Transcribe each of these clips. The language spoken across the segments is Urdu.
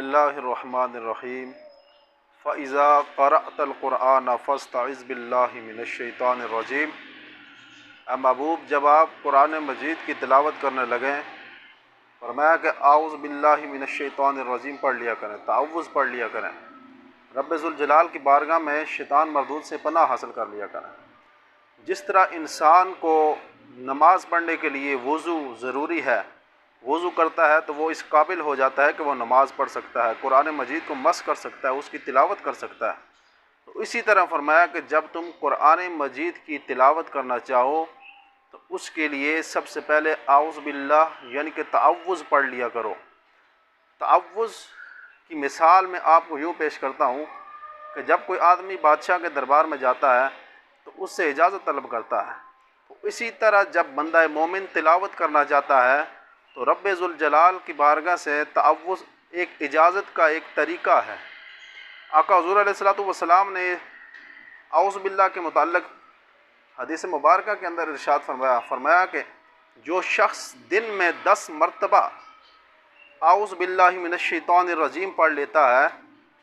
اللہ الرحمن الرحیم فَإِذَا قَرَأْتَ الْقُرْآنَ فَاسْتَعِذْ بِاللَّهِ مِنَ الشَّيْطَانِ الرَّجِيمِ۔ اے محبوب، جب آپ قرآن مجید کی تلاوت کرنے لگیں، فرمایا کہ اعوذ باللہ من الشیطان الرجیم پڑھ لیا کریں، تعوذ پڑھ لیا کریں، رب ذوالجلال کی بارگاہ میں شیطان مردود سے پناہ حاصل کر لیا کریں۔ جس طرح انسان کو نماز پڑھنے کے لیے وضو ضروری ہے، وضو کرتا ہے تو وہ اس قابل ہو جاتا ہے کہ وہ نماز پڑھ سکتا ہے، قرآن مجید کو مس کر سکتا ہے، اس کی تلاوت کر سکتا ہے۔ تو اسی طرح فرمایا کہ جب تم قرآن مجید کی تلاوت کرنا چاہو تو اس کے لیے سب سے پہلے اعوذ باللہ یعنی کہ تعوذ پڑھ لیا کرو۔ تعوذ کی مثال میں آپ کو یوں پیش کرتا ہوں کہ جب کوئی آدمی بادشاہ کے دربار میں جاتا ہے تو اس سے اجازت طلب کرتا ہے، تو اسی طرح جب بندہ مومن تلاوت کرنا چاہتا ہے تو رب ذوالجلال کی بارگاہ سے تعوذ ایک اجازت کا ایک طریقہ ہے۔ آقا حضور علیہ الصلوۃ والسلام نے اعوذ باللہ کے متعلق حدیث مبارکہ کے اندر ارشاد فرمایا کہ جو شخص دن میں 10 مرتبہ اعوذ باللہ من الشیطان الرجیم پڑھ لیتا ہے،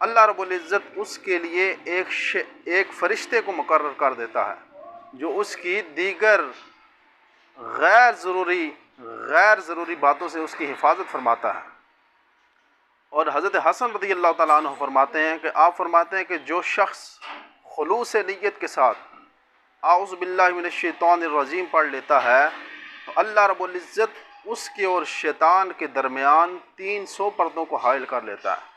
اللہ رب العزت اس کے لیے ایک فرشتے کو مقرر کر دیتا ہے جو اس کی دیگر غیر ضروری باتوں سے اس کی حفاظت فرماتا ہے۔ اور حضرت حسن رضی اللہ تعالیٰ عنہ فرماتے ہیں کہ آپ فرماتے ہیں کہ جو شخص خلوص نیت کے ساتھ اعوذ باللہ من الشیطان الرجیم پڑھ لیتا ہے تو اللہ رب العزت اس کے اور شیطان کے درمیان 300 پردوں کو حائل کر لیتا ہے۔